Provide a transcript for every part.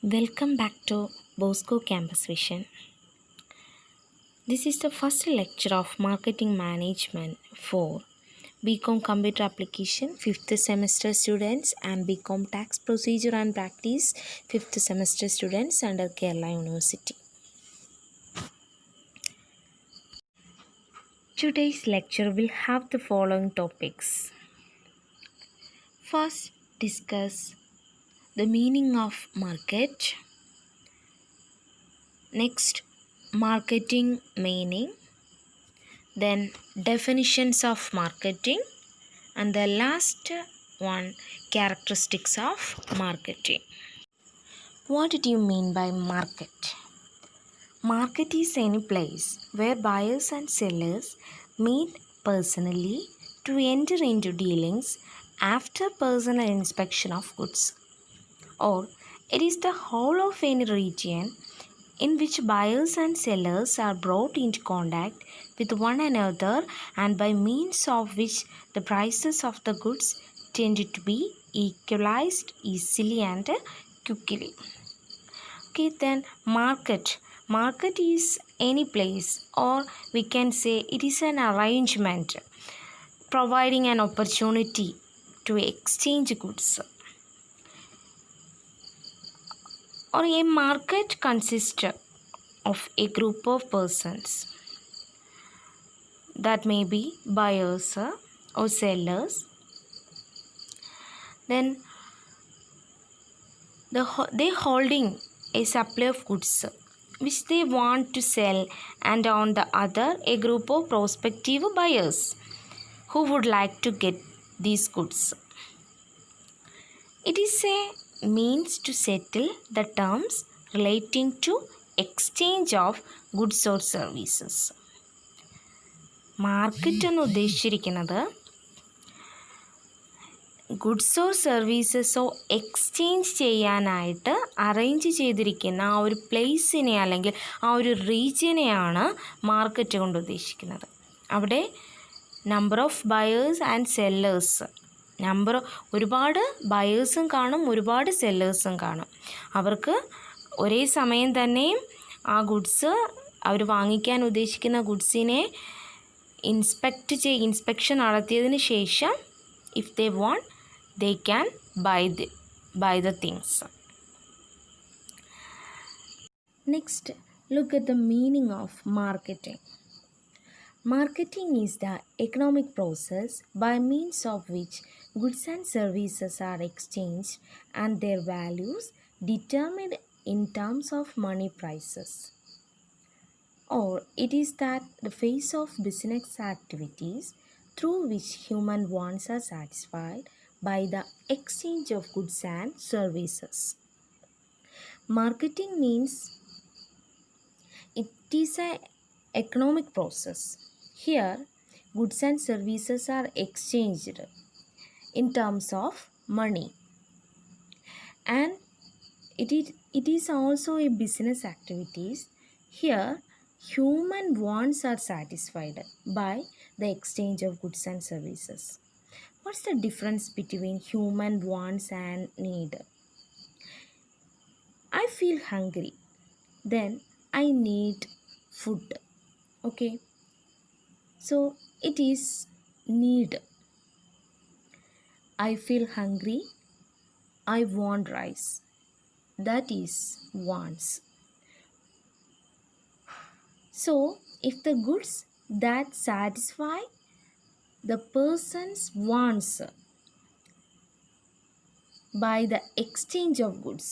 Welcome back to Bosco Campus Vision. This is the first lecture of Marketing Management for BCom Computer Application 5th semester students and BCom Tax Procedure and Practice 5th semester students under Kerala University. Today's lecture will have the following topics. First, discuss the meaning of market. Next, marketing meaning. Then definitions of marketing, and the last one, characteristics of marketing. What did you mean by market? Market is any place where buyers and sellers meet personally to enter into dealings after personal inspection of goods, or it is the whole of any region in which buyers and sellers are brought into contact with one another and by means of which the prices of the goods tended to be equalized easily and quickly. Okay, then market. Market is any place, or we can say it is an arrangement providing an opportunity to exchange goods. Or a market consists of a group of persons that may be buyers or sellers. Then they holding a supply of goods which they want to sell, and on the other a group of prospective buyers who would like to get these goods. It is a means to settle the terms relating to exchange of goods or services. Market എന്ന് ഉദ്ദേശിച്ചിരിക്കുന്നത് ഗുഡ്സോ സർവീസസോ exchange ചെയ്യാനായിട്ട് arrange ചെയ്തിരിക്കുന്ന ആ ഒരു പ്ലേസിനെ അല്ലെങ്കിൽ ആ ഒരു റീജിയനെയാണ് market കൊണ്ട് ഉദ്ദേശിക്കുന്നത്. അവിടെ number of buyers and sellers, ഒരുപാട് ബയേഴ്സും കാണും, ഒരുപാട് സെല്ലേഴ്സും കാണും. അവർക്ക് ഒരേ സമയം തന്നെ ആ ഗുഡ്സ്, അവർ വാങ്ങിക്കാൻ ഉദ്ദേശിക്കുന്ന ഗുഡ്സിനെ ഇൻസ്പെക്ഷൻ നടത്തിയതിന് ശേഷം if they want, they can buy the things. Next, look at the meaning of marketing. Marketing is the economic process by means of which goods and services are exchanged and their values determined in terms of money prices. Or it is that the phase of business activities through which human wants are satisfied by the exchange of goods and services. Marketing means it is an economic process. Here, goods and services are exchanged in terms of money, and it is also a business activities. Here, human wants are satisfied by the exchange of goods and services. What's the difference between human wants and need? I feel hungry, then I need food. Okay, so it is need. I feel hungry, I want rice. That is wants. So, if the goods that satisfy the person's wants by the exchange of goods,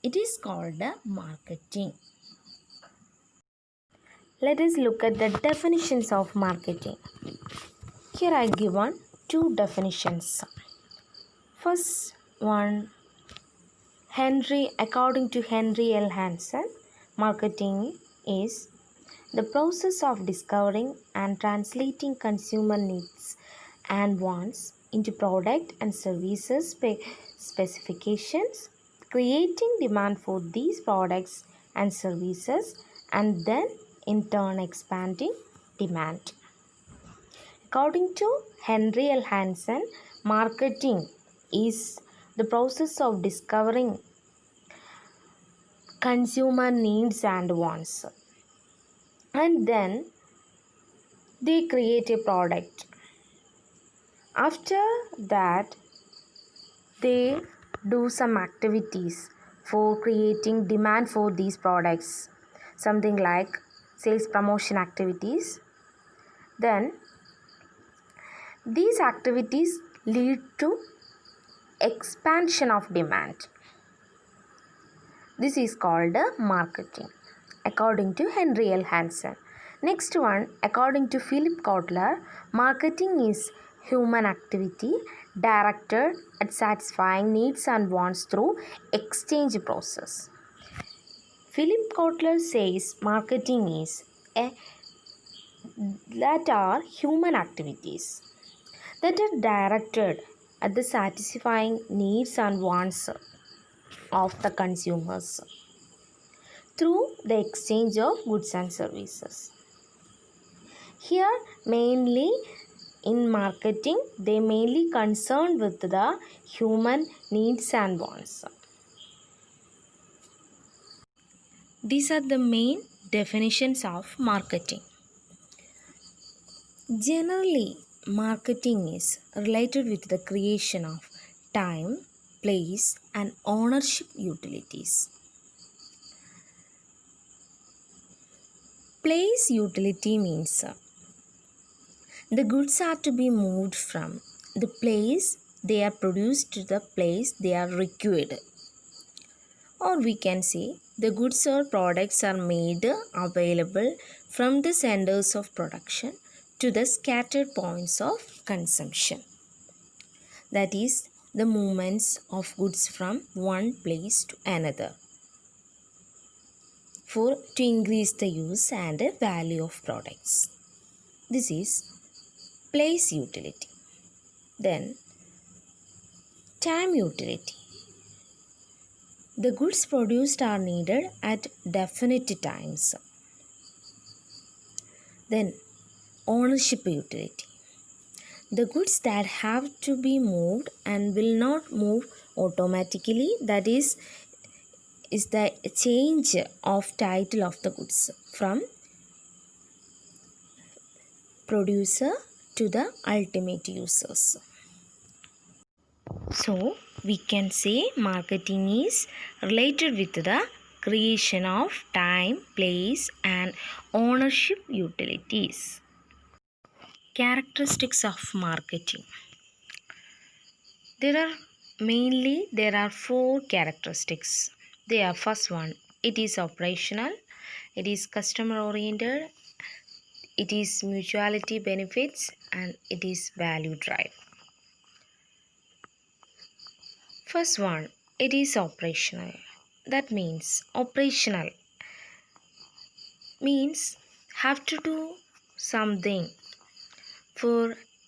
it is called marketing. Let us look at the definitions of marketing. Here I given two definitions. First one, according to Henry L. Hansen, marketing is the process of discovering and translating consumer needs and wants into product and services specifications, creating demand for these products and services, and then in turn expanding demand. According to Henry L. Hansen, marketing is the process of discovering consumer needs and wants. And then they create a product. After that, they do some activities for creating demand for these products, something like sales promotion activities. Then these activities lead to expansion of demand. This is called marketing, according to Henry L. Hansen. Next one, according to Philip Kotler, marketing is human activity directed at satisfying needs and wants through exchange process. Philip Kotler says marketing is that are human activities that are directed at the satisfying needs and wants of the consumers through the exchange of goods and services. Here mainly in marketing, they mainly concerned with the human needs and wants. These are the main definitions of marketing. Generally, marketing is related with the creation of time, place, and ownership utilities. Place utility means the goods are to be moved from the place they are produced to the place they are required. Or we can say the goods or products are made available from the centers of production to the scattered points of consumption. That is the movements of goods from one place to another to increase the use and value of products. This is place utility. Then time utility. The goods produced are needed at definite times. Then ownership utility. The goods that have to be moved and will not move automatically, that is the change of title of the goods from producer to the ultimate users. So we can say marketing is related with the creation of time, place, and ownership utilities. Characteristics of marketing. There are 4 characteristics. They are: first one, it is operational, it is customer oriented, it is mutuality benefits, and it is value drive. First one, it is operational. That means operational means have to do something for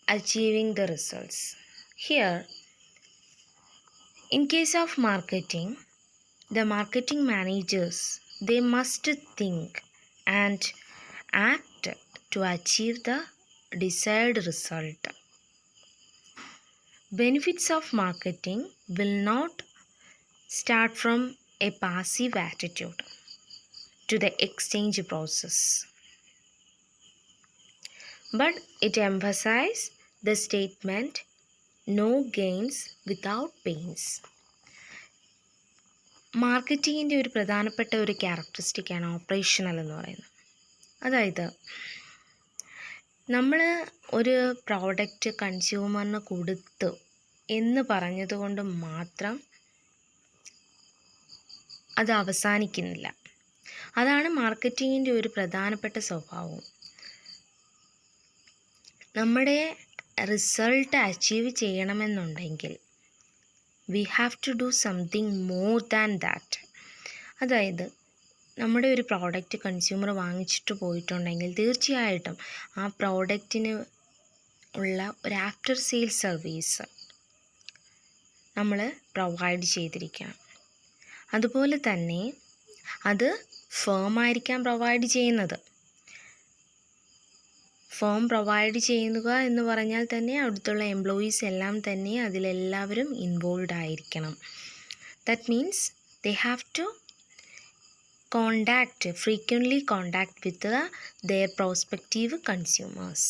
achieving the results. Here, in case of marketing, the marketing managers, they must think and act to achieve the desired result. Benefits of marketing will not start from a passive attitude to the exchange process, but it emphasizes the statement no gains without pains. മാർക്കറ്റിങ്ങിൻ്റെ ഒരു പ്രധാനപ്പെട്ട ഒരു ക്യാരക്ടറിസ്റ്റിക്കാണ് operational എന്ന് പറയുന്നത്. അതായത് നമ്മൾ ഒരു product കൺസ്യൂമറിന് കൊടുത്തു എന്ന് പറഞ്ഞതുകൊണ്ട് മാത്രം അത് അവസാനിക്കുന്നില്ല. അതാണ് മാർക്കറ്റിങ്ങിൻ്റെ ഒരു പ്രധാനപ്പെട്ട സ്വഭാവം. നമ്മുടെ റിസൾട്ട് അച്ചീവ് ചെയ്യണമെന്നുണ്ടെങ്കിൽ we have to do something more than that. അതായത് നമ്മുടെ ഒരു പ്രോഡക്റ്റ് കൺസ്യൂമർ വാങ്ങിച്ചിട്ട് പോയിട്ടുണ്ടെങ്കിൽ തീർച്ചയായിട്ടും ആ പ്രോഡക്റ്റിന് ഉള്ള ഒരു ആഫ്റ്റർ സെയിൽ സർവീസ് നമ്മൾ പ്രൊവൈഡ് ചെയ്തിരിക്കണം. അതുപോലെ തന്നെ അത് ഫേമായിരിക്കാം പ്രൊവൈഡ് ചെയ്യുന്നത്. ഫേം പ്രൊവൈഡ് ചെയ്യുക എന്ന് പറഞ്ഞാൽ തന്നെ അവിടുത്തുള്ള എംപ്ലോയീസ് എല്ലാം തന്നെ അതിലെല്ലാവരും ഇൻവോൾവ് ആയിരിക്കണം. That means they have to frequently contact with their prospective consumers.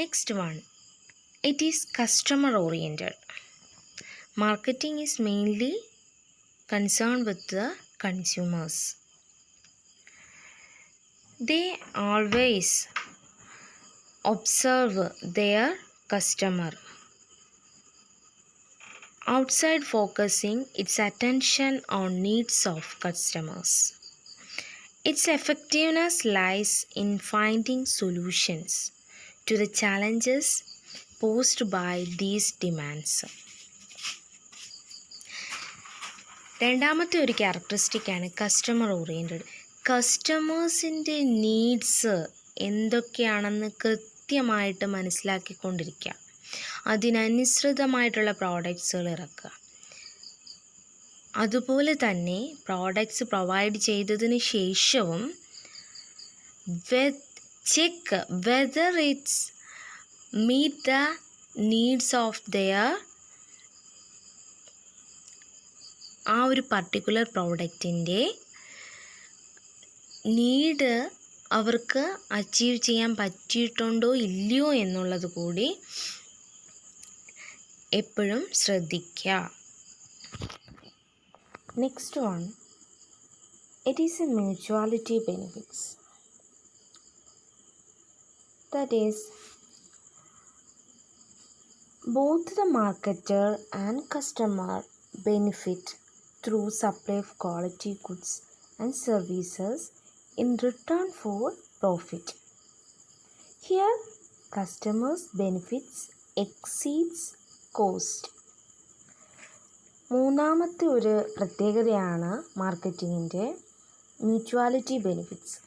Next one, it is customer oriented. Marketing is mainly concerned with the consumers. They always observe their customer outside focusing its attention on needs of customers. Its effectiveness lies in finding solutions to the challenges posed by these demands. രണ്ടാമത്തെ ഒരു ക്യാരക്ടറിസ്റ്റിക്കാണ് customer oriented. കസ്റ്റമേഴ്സിൻ്റെ needs എന്തൊക്കെയാണെന്ന് കൃത്യമായിട്ട് മനസ്സിലാക്കിക്കൊണ്ടിരിക്കുക, അതിനനുസൃതമായിട്ടുള്ള പ്രോഡക്റ്റ്സുകൾ ഇറക്കുക. അതുപോലെ തന്നെ products provide ചെയ്തതിന് ശേഷവും check whether it's meet the needs of their ആ ഒരു പർട്ടിക്കുലർ പ്രോഡക്റ്റിൻ്റെ നീഡ് അവർക്ക് അച്ചീവ് ചെയ്യാൻ പറ്റിയിട്ടുണ്ടോ ഇല്ലയോ എന്നുള്ളത് കൂടി എപ്പോഴും ശ്രദ്ധിക്കുക. Next one, it is a mutuality benefits. That is both the marketer and customer benefit through supply of quality goods and services in return for profit. Here, customers' benefits exceeds cost. മൂന്നാമത്തെ ഒരു പ്രത്യേകതയാണ് മാർക്കറ്റിങ്ങിൻ്റെ mutuality benefits.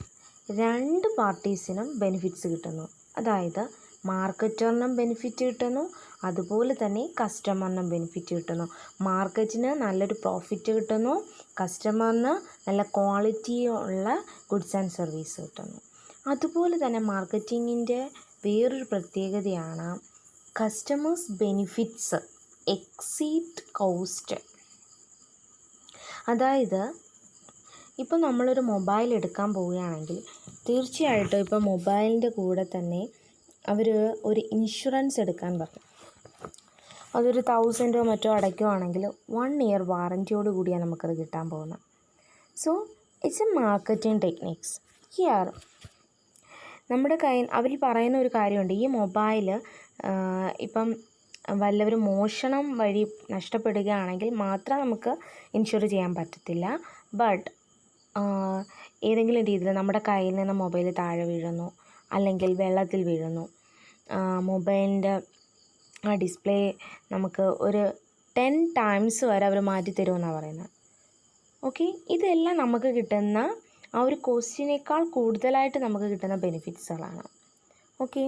രണ്ട് പാർട്ടീസിനും benefits കിട്ടുന്നു. അതായത് മാർക്കറ്ററിനും benefit കിട്ടുന്നു, അതുപോലെ തന്നെ കസ്റ്റമറിനും benefit കിട്ടുന്നു. മാർക്കറ്റിന് നല്ലൊരു പ്രോഫിറ്റ് കിട്ടുന്നു, കസ്റ്റമറിന് നല്ല ക്വാളിറ്റി ഉള്ള ഗുഡ്സ് ആൻഡ് സർവീസ് കിട്ടുന്നു. അതുപോലെ തന്നെ മാർക്കറ്റിങ്ങിൻ്റെ വേറൊരു പ്രത്യേകതയാണ് കസ്റ്റമേഴ്സ് ബെനിഫിറ്റ്സ് എക്സീഡ് കോസ്റ്റ്. അതായത് ഇപ്പോൾ നമ്മളൊരു മൊബൈൽ എടുക്കാൻ പോവുകയാണെങ്കിൽ തീർച്ചയായിട്ടും ഇപ്പോൾ മൊബൈലിൻ്റെ കൂടെ തന്നെ അവർ ഒരു ഇൻഷുറൻസ് എടുക്കാൻ പറയും. അതൊരു 1000 മറ്റോ അടയ്ക്കുവാണെങ്കിൽ 1 ഇയർ വാറൻറ്റിയോട് കൂടിയാണ് നമുക്കത് കിട്ടാൻ പോകുന്നത്. So it's A marketing techniques. Here നമ്മുടെ അവർ പറയുന്ന ഒരു കാര്യമുണ്ട്, ഈ മൊബൈൽ ഇപ്പം വല്ലവരും മോഷണം വഴി നഷ്ടപ്പെടുകയാണെങ്കിൽ മാത്രം നമുക്ക് ഇൻഷുർ ചെയ്യാൻ പറ്റത്തില്ല. ബട്ട് ഏതെങ്കിലും രീതിയിൽ നമ്മുടെ കയ്യിൽ നിന്ന് മൊബൈൽ താഴെ വീഴുന്നു, അല്ലെങ്കിൽ വെള്ളത്തിൽ വീഴുന്നു, മൊബൈലിൻ്റെ ആ ഡിസ്പ്ലേ നമുക്ക് ഒരു 10 times വരെ അവർ മാറ്റി തരുമെന്നാണ് പറയുന്നത്. ഓക്കെ, ഇതെല്ലാം നമുക്ക് കിട്ടുന്ന ആ ഒരു കോസ്റ്റിനേക്കാൾ കൂടുതലായിട്ട് നമുക്ക് കിട്ടുന്ന ബെനിഫിറ്റ്സുകളാണ്. Okay,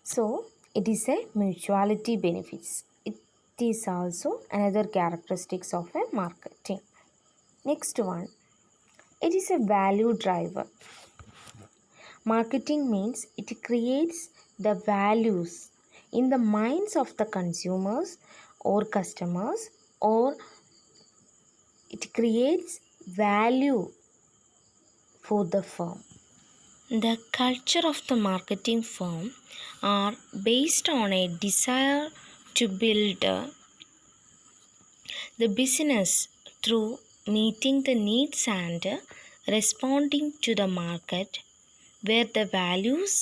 so it is a mutuality benefits. It is also another characteristics of a marketing. Next one, it is a value driver. Marketing means it creates the values in the minds of the consumers or customers, or it creates value for the firm. The culture of the marketing firm are based on a desire to build the business through meeting the needs and responding to the market where the values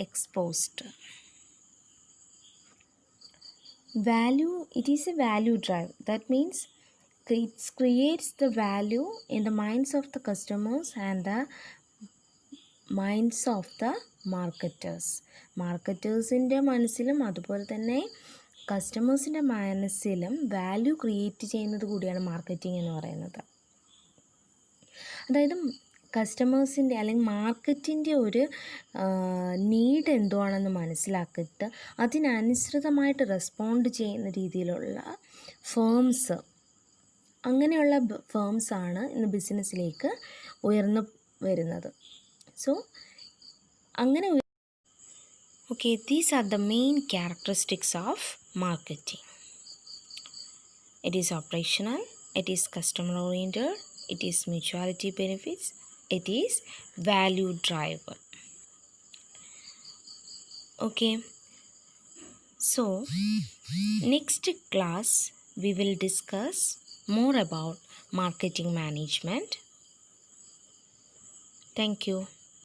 exposed. Value, it is a value drive. That means it creates the value in the minds of the customers and the minds of the marketers. മാർക്കറ്റേഴ്സിൻ്റെ മനസ്സിലും അതുപോലെ തന്നെ കസ്റ്റമേഴ്സിൻ്റെ മനസ്സിലും value create ചെയ്യുന്നത് കൂടിയാണ് marketing എന്ന് പറയുന്നത്. അതായത് കസ്റ്റമേഴ്സിൻ്റെ അല്ലെങ്കിൽ മാർക്കറ്റിൻ്റെ ഒരു നീഡ് എന്തുവാണെന്ന് മനസ്സിലാക്കിയിട്ട് അതിനനുസൃതമായിട്ട് റെസ്പോണ്ട് ചെയ്യുന്ന രീതിയിലുള്ള ഫേംസ്, അങ്ങനെയുള്ള ഫേംസാണ് ഇന്ന് ബിസിനസ്സിലേക്ക് ഉയർന്നു വരുന്നത്. സോ അങ്ങനെ okay, these are the main characteristics of marketing. it is operational, it is customer oriented, it is mutuality benefits, it is value driver. Okay, so next class we will discuss more about marketing management. Thank you.